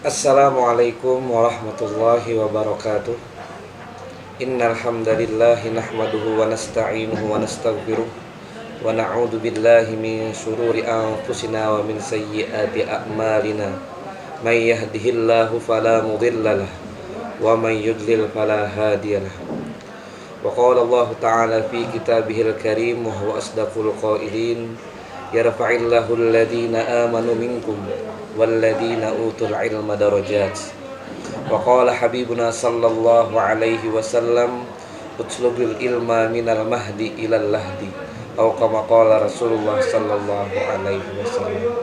Assalamualaikum warahmatullahi wabarakatuh. Innal hamdalillahi nahmaduhu wa nasta'inuhu wa nastaghfiruh wa na'udzu billahi min shururi anfusina wa min sayyiati a'malina. May yahdihillahu fala mudhillalah wa may yudlil fala hadiyalah. Wa qala Allah ta'ala fi kitabihil karim wa huwa asdaqul qailin. Yarfa'illahu alladhina amanu minkum walladzina utul ilma darajat. Wa qala habibuna sallallahu alaihi wasallam utlubul ilma minal mahdi ilal lahdi, atau kama qala Rasulullah sallallahu alaihi wasallam.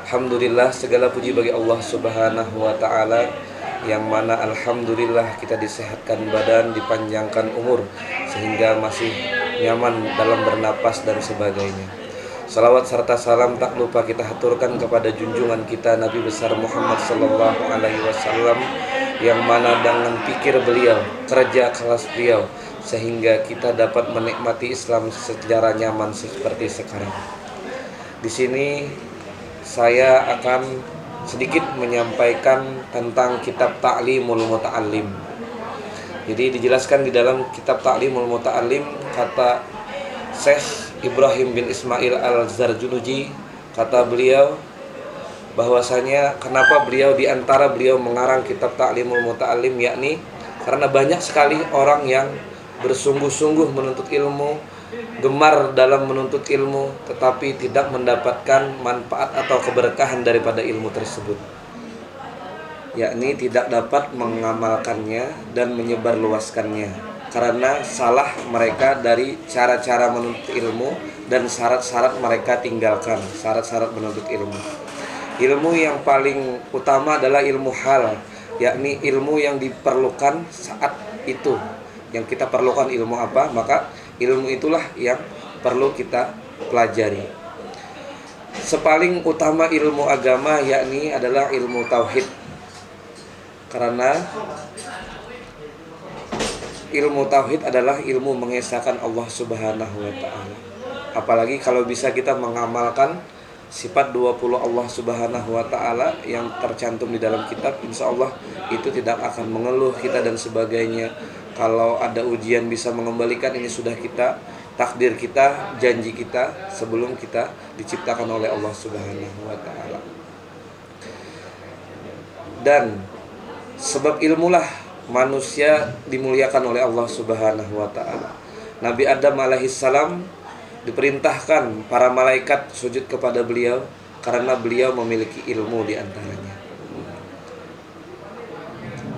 Alhamdulillah, segala puji bagi Allah Subhanahu wa taala, yang mana alhamdulillah kita disehatkan badan, dipanjangkan umur sehingga masih nyaman dalam bernapas dan sebagainya. Salawat serta salam tak lupa kita haturkan kepada junjungan kita Nabi besar Muhammad sallallahu alaihi wasallam, yang mana dengan pikir beliau, kerja keras beliau, sehingga kita dapat menikmati Islam secara nyaman seperti sekarang. Di sini saya akan sedikit menyampaikan tentang kitab Ta'limul Muta'allim. Jadi dijelaskan di dalam kitab Ta'limul Muta'allim, kata Syekh Ibrahim bin Ismail Al-Zarjunuji, kata beliau bahwasanya kenapa beliau diantara beliau mengarang kitab Ta'limul Muta'allim, yakni karena banyak sekali orang yang bersungguh-sungguh menuntut ilmu, gemar dalam menuntut ilmu, tetapi tidak mendapatkan manfaat atau keberkahan daripada ilmu tersebut, yakni tidak dapat mengamalkannya dan menyebarluaskannya karena salah mereka dari cara-cara menuntut ilmu dan syarat-syarat mereka tinggalkan, syarat-syarat menuntut ilmu. Ilmu yang paling utama adalah ilmu hal, yakni ilmu yang diperlukan saat itu. Yang kita perlukan ilmu apa, maka ilmu itulah yang perlu kita pelajari. Sepaling utama ilmu agama yakni adalah ilmu tauhid, karena ilmu tauhid adalah ilmu mengesahkan Allah Subhanahu wa taala. Apalagi kalau bisa kita mengamalkan sifat 20 Allah Subhanahu wa taala yang tercantum di dalam kitab, insya Allah itu tidak akan mengeluh kita dan sebagainya. Kalau ada ujian bisa mengembalikan, ini sudah kita, takdir kita, janji kita sebelum kita diciptakan oleh Allah Subhanahu wa taala. Dan sebab ilmulah manusia dimuliakan oleh Allah Subhanahu wa taala. Nabi Adam alaihissalam diperintahkan para malaikat sujud kepada beliau karena beliau memiliki ilmu di antaranya.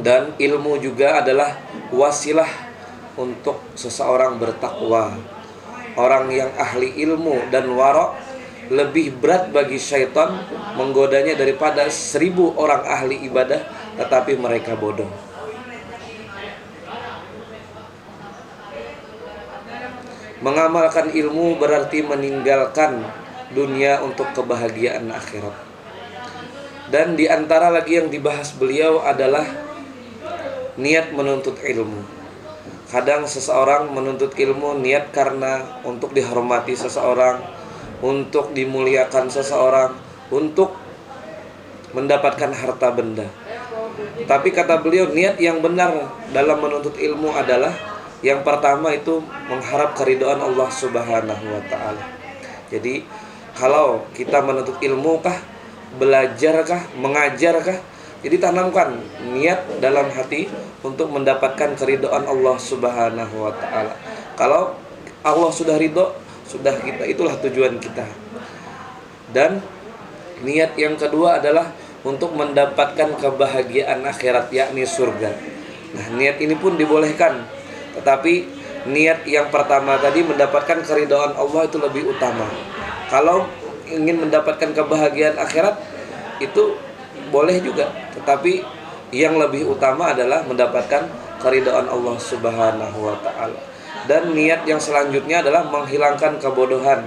Dan ilmu juga adalah wasilah untuk seseorang bertakwa. Orang yang ahli ilmu dan wara' lebih berat bagi syaitan menggodanya daripada 1000 orang ahli ibadah tetapi mereka bodoh. Mengamalkan ilmu berarti meninggalkan dunia untuk kebahagiaan akhirat. Dan di antara lagi yang dibahas beliau adalah niat menuntut ilmu. Kadang seseorang menuntut ilmu niat karena untuk dihormati seseorang, untuk dimuliakan seseorang, untuk mendapatkan harta benda. Tapi kata beliau, niat yang benar dalam menuntut ilmu adalah yang pertama itu mengharap keridhaan Allah Subhanahu wa taala. Jadi kalau kita menuntut ilmu kah, belajar kah, mengajar kah, jadi tanamkan niat dalam hati untuk mendapatkan keridhaan Allah Subhanahu wa taala. Kalau Allah sudah ridho, sudah kita, itulah tujuan kita. Dan niat yang kedua adalah untuk mendapatkan kebahagiaan akhirat, yakni surga. Nah, niat ini pun dibolehkan. Tetapi niat yang pertama tadi, mendapatkan keridhaan Allah, itu lebih utama. Kalau ingin mendapatkan kebahagiaan akhirat itu boleh juga, tetapi yang lebih utama adalah mendapatkan keridhaan Allah Subhanahu wa taala. Dan niat yang selanjutnya adalah menghilangkan kebodohan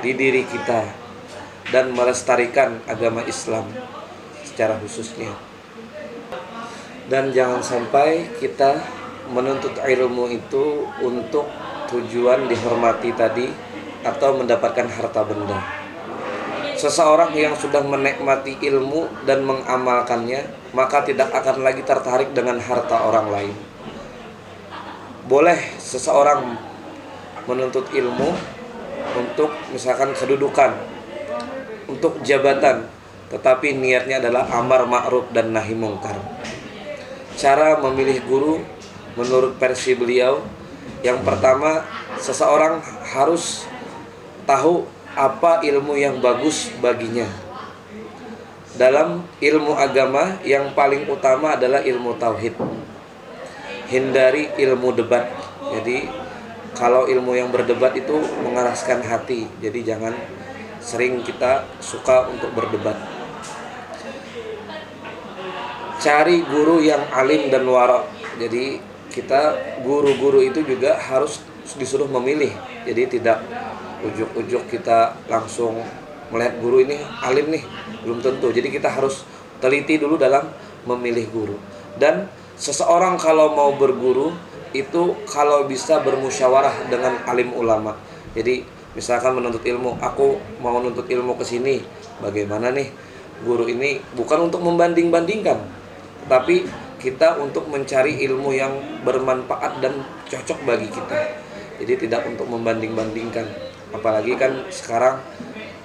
di diri kita dan melestarikan agama Islam secara khususnya. Dan jangan sampai kita menuntut ilmu itu untuk tujuan dihormati tadi atau mendapatkan harta benda. Seseorang yang sudah menikmati ilmu dan mengamalkannya, maka tidak akan lagi tertarik dengan harta orang lain. Boleh seseorang menuntut ilmu untuk misalkan kedudukan, untuk jabatan, tetapi niatnya adalah amar ma'ruf dan nahi mungkar. Cara memilih guru menurut versi beliau, yang pertama, seseorang harus tahu apa ilmu yang bagus baginya. Dalam ilmu agama yang paling utama adalah ilmu tauhid. Hindari ilmu debat. Jadi kalau ilmu yang berdebat itu mengeraskan hati. Jadi jangan sering kita suka untuk berdebat. Cari guru yang alim dan wara. Jadi kita guru-guru itu juga harus disuruh memilih. Jadi tidak ujuk-ujuk kita langsung melihat guru ini alim nih, belum tentu. Jadi kita harus teliti dulu dalam memilih guru. Dan seseorang kalau mau berguru itu kalau bisa bermusyawarah dengan alim ulama. Jadi misalkan menuntut ilmu, aku mau menuntut ilmu ke sini, bagaimana nih guru ini, bukan untuk membanding-bandingkan, tapi kita untuk mencari ilmu yang bermanfaat dan cocok bagi kita. Jadi tidak untuk membanding-bandingkan. Apalagi kan sekarang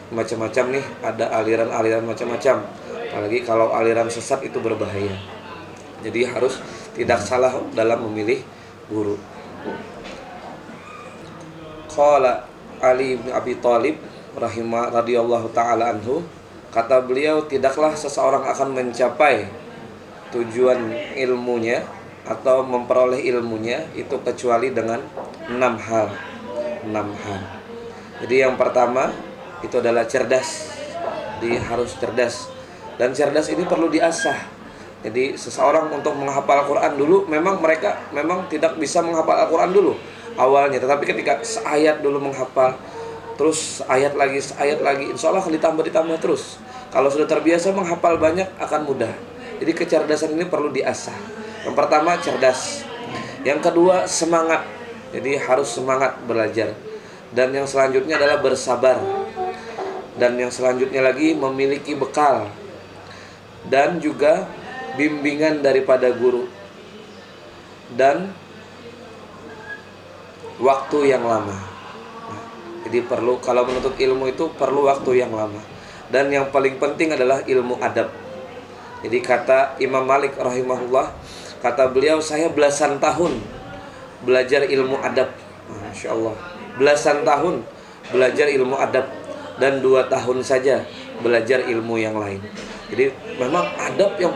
macam-macam nih, ada aliran-aliran macam-macam. Apalagi kalau aliran sesat itu berbahaya. Jadi harus tidak salah dalam memilih guru. Qala Ali bin Abi Thalib radhiyallahu taala anhu, kata beliau, tidaklah seseorang akan mencapai tujuan ilmunya atau memperoleh ilmunya itu kecuali dengan 6 hal. Jadi yang pertama itu adalah cerdas. Jadi harus cerdas. Dan cerdas ini perlu diasah. Jadi seseorang untuk menghafal Al-Quran dulu, mereka tidak bisa menghafal Al-Quran dulu awalnya. Tetapi ketika seayat dulu menghafal, terus seayat lagi, insya Allah ditambah terus. Kalau sudah terbiasa menghafal banyak akan mudah. Jadi kecerdasan ini perlu diasah. Yang pertama cerdas. Yang kedua semangat. Jadi harus semangat belajar. Dan yang selanjutnya adalah bersabar. Dan yang selanjutnya lagi memiliki bekal. Dan juga bimbingan daripada guru. Dan waktu yang lama. Jadi perlu, kalau menuntut ilmu itu perlu waktu yang lama. Dan yang paling penting adalah ilmu adab. Jadi kata Imam Malik rahimahullah, kata beliau, saya belasan tahun belajar ilmu adab. Masya Allah, belasan tahun belajar ilmu adab, dan 2 tahun saja belajar ilmu yang lain. Jadi memang adab yang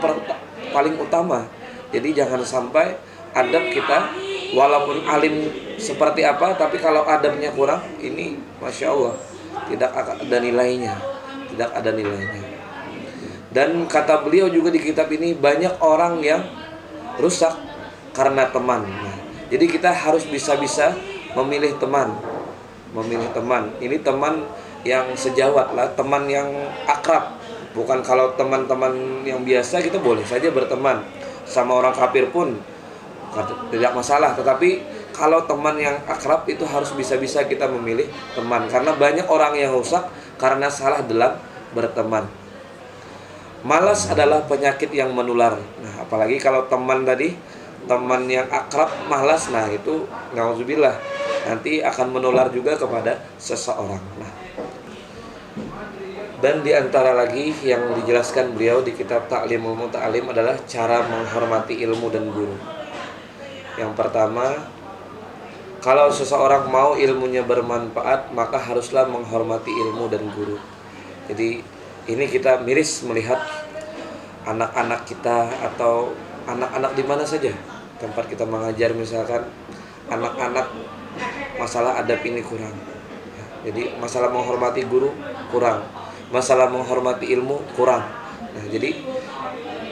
paling utama. Jadi jangan sampai adab kita walaupun alim seperti apa, tapi kalau adabnya kurang, ini Masya Allah tidak ada nilainya. Dan kata beliau juga di kitab ini, banyak orang yang rusak karena teman. Jadi kita harus bisa-bisa memilih teman. Ini teman yang sejawat lah, teman yang akrab. Bukan kalau teman-teman yang biasa kita boleh saja berteman. Sama orang kafir pun tidak masalah. Tetapi kalau teman yang akrab itu harus bisa-bisa kita memilih teman. Karena banyak orang yang rusak karena salah dalam berteman. Malas adalah penyakit yang menular. Nah, apalagi kalau teman yang akrab malas, nah itu nauzubillah, nanti akan menular juga kepada seseorang. Nah, dan diantara lagi yang dijelaskan beliau di kitab Ta'limul Muta'alim adalah cara menghormati ilmu dan guru. Yang pertama, kalau seseorang mau ilmunya bermanfaat, maka haruslah menghormati ilmu dan guru. Jadi ini kita miris melihat anak-anak kita atau anak-anak di mana saja tempat kita mengajar, misalkan anak-anak masalah adab ini kurang. Jadi masalah menghormati guru kurang, masalah menghormati ilmu kurang. Nah, jadi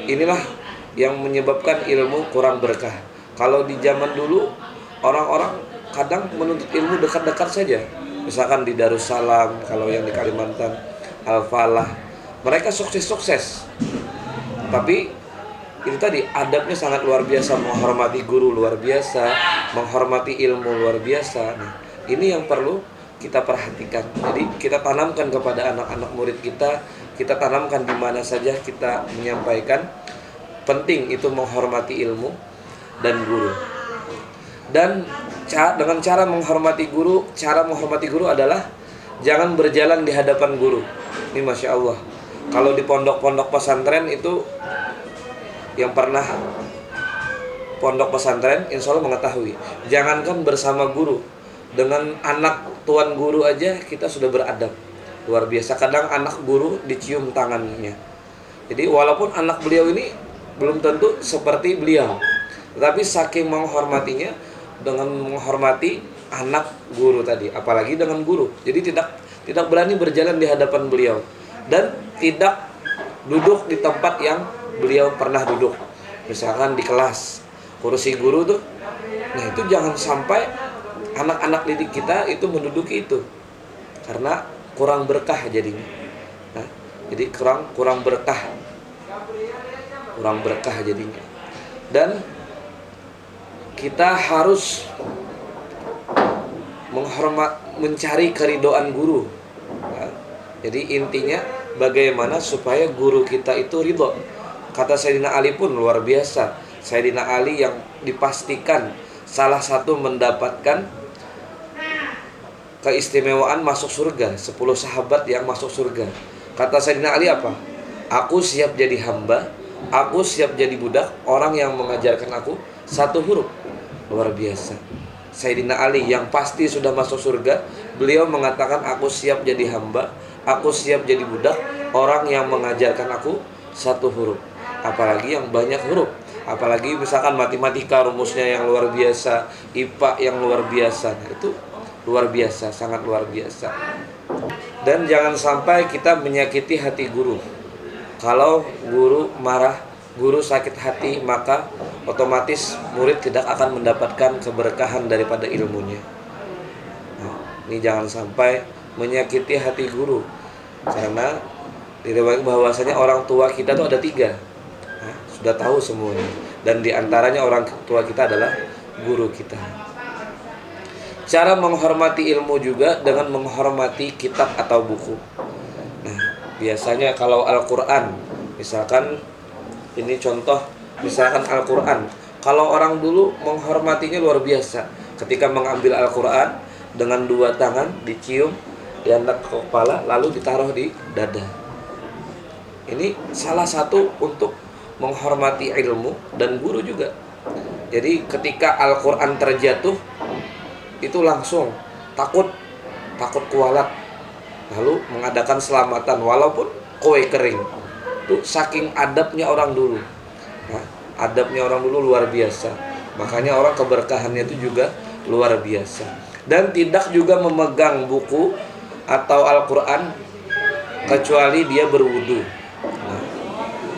inilah yang menyebabkan ilmu kurang berkah. Kalau di zaman dulu orang-orang kadang menuntut ilmu dekat-dekat saja. Misalkan di Darussalam, kalau yang di Kalimantan, Al-Falah, mereka sukses. Tapi itu tadi adabnya sangat luar biasa, menghormati guru luar biasa, menghormati ilmu luar biasa. Nah, ini yang perlu kita perhatikan. Jadi kita tanamkan kepada anak-anak murid kita tanamkan di mana saja kita menyampaikan. Penting itu menghormati ilmu dan guru. Dan dengan cara menghormati guru adalah jangan berjalan di hadapan guru. Ini Masya Allah, kalau di pondok-pondok pesantren itu, yang pernah pondok pesantren insya Allah mengetahui, jangankan bersama guru, dengan anak tuan guru aja kita sudah beradab. Luar biasa, kadang anak guru dicium tangannya. Jadi walaupun anak beliau ini belum tentu seperti beliau, tetapi saking menghormatinya, dengan menghormati anak guru tadi, apalagi dengan guru. Jadi tidak berani berjalan di hadapan beliau, dan tidak duduk di tempat yang beliau pernah duduk. Misalkan di kelas, kursi guru tuh, nah itu jangan sampai anak-anak didik kita itu menduduki itu, karena kurang berkah jadinya. Nah, jadi kurang berkah jadinya. Dan kita harus mencari keridhaan guru. Nah, jadi intinya bagaimana supaya guru kita itu ridho. Kata Sayyidina Ali pun luar biasa. Sayyidina Ali yang dipastikan salah satu mendapatkan keistimewaan masuk surga, 10 sahabat yang masuk surga. Kata Sayyidina Ali apa? Aku siap jadi hamba, aku siap jadi budak orang yang mengajarkan aku satu huruf. Luar biasa. Sayyidina Ali yang pasti sudah masuk surga, beliau mengatakan aku siap jadi hamba, aku siap jadi budak orang yang mengajarkan aku satu huruf. Apalagi yang banyak huruf, apalagi misalkan matematika rumusnya yang luar biasa, IPA yang luar biasa. Nah, itu luar biasa, sangat luar biasa. Dan jangan sampai kita menyakiti hati guru. Kalau guru marah, guru sakit hati, maka otomatis murid tidak akan mendapatkan keberkahan daripada ilmunya. Nah, ini jangan sampai menyakiti hati guru, karena diriwayatkan bahwasanya orang tua kita itu ada 3. Nah, sudah tahu semuanya, dan diantaranya orang tua kita adalah guru kita. Cara menghormati ilmu juga dengan menghormati kitab atau buku. Nah, biasanya kalau Al-Quran, misalkan ini contoh, misalkan Al-Quran, kalau orang dulu menghormatinya luar biasa. Ketika mengambil Al-Quran, dengan 2 tangan dicium, diangkat ke kepala, lalu ditaruh di dada. Ini salah satu untuk menghormati ilmu dan guru juga. Jadi ketika Al-Quran terjatuh, itu langsung takut kualat, lalu mengadakan selamatan walaupun kue kering. Itu saking adabnya orang dulu. Nah, adabnya orang dulu luar biasa. Makanya orang keberkahannya itu juga luar biasa. Dan tidak juga memegang buku atau Al-Quran kecuali dia berwudu. Nah,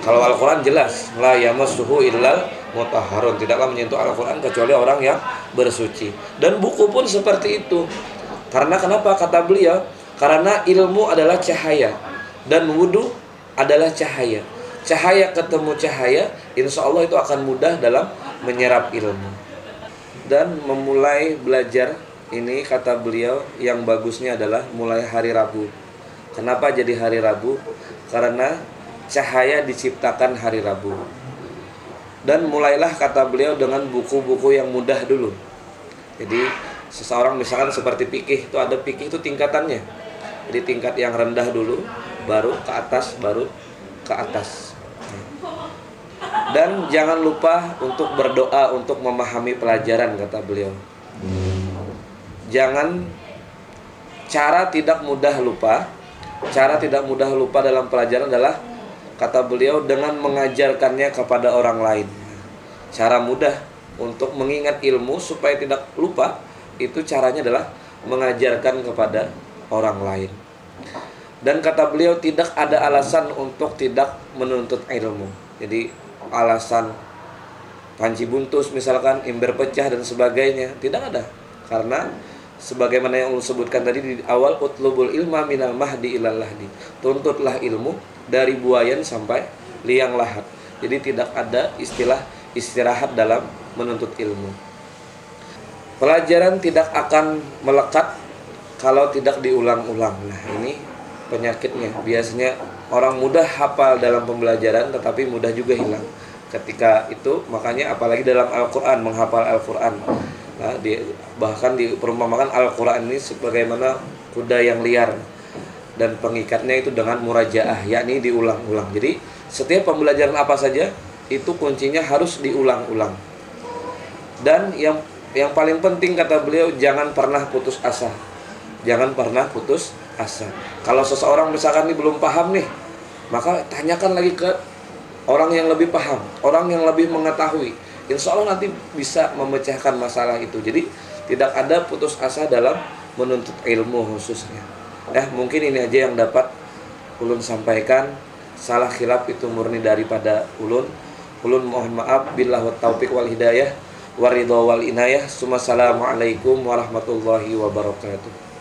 kalau Al-Quran jelas la yamassuhu illal mutahharun, tidaklah menyentuh Al-Quran kecuali orang yang bersuci. Dan buku pun seperti itu. Karena kenapa? Kata beliau, karena ilmu adalah cahaya dan wudu adalah cahaya. Cahaya ketemu cahaya, insya Allah itu akan mudah dalam menyerap ilmu. Dan memulai belajar ini, kata beliau, yang bagusnya adalah mulai hari Rabu. Kenapa jadi hari Rabu? Karena cahaya diciptakan hari Rabu. Dan mulailah, kata beliau, dengan buku-buku yang mudah dulu. Jadi seseorang misalkan seperti fikih, itu ada fikih itu tingkatannya. Jadi tingkat yang rendah dulu, baru ke atas, baru ke atas. Dan jangan lupa untuk berdoa untuk memahami pelajaran, kata beliau. Cara tidak mudah lupa dalam pelajaran adalah, kata beliau, dengan mengajarkannya kepada orang lain. Cara mudah untuk mengingat ilmu supaya tidak lupa, itu caranya adalah mengajarkan kepada orang lain. Dan kata beliau, tidak ada alasan untuk tidak menuntut ilmu. Jadi alasan panci buntus misalkan, ember pecah dan sebagainya, tidak ada. Karena sebagaimana yang ulun sebutkan tadi di awal, utlubul ilma minal mahdi ilal lahdi. Tuntutlah ilmu dari buayan sampai liang lahat. Jadi tidak ada istilah istirahat dalam menuntut ilmu. Pelajaran tidak akan melekat kalau tidak diulang-ulang. Nah, ini penyakitnya. Biasanya orang mudah hafal dalam pembelajaran tetapi mudah juga hilang. Ketika itu makanya apalagi dalam Al-Qur'an, menghafal Al-Qur'an. Nah, bahkan diperumpamakan Al-Qur'an ini sebagaimana kuda yang liar dan pengikatnya itu dengan murajaah, yakni diulang-ulang. Jadi setiap pembelajaran apa saja itu kuncinya harus diulang-ulang. Dan yang paling penting kata beliau, jangan pernah putus asa. Jangan pernah putus asa. Kalau seseorang misalkan ini belum paham nih, maka tanyakan lagi ke orang yang lebih paham, orang yang lebih mengetahui. Insya Allah nanti bisa memecahkan masalah itu. Jadi tidak ada putus asa dalam menuntut ilmu khususnya. Mungkin ini aja yang dapat ulun sampaikan. Salah khilaf itu murni daripada ulun. Ulun mohon maaf. Billahu taufiq wal hidayah, waridho wal inayah. Assalamualaikum warahmatullahi wabarakatuh.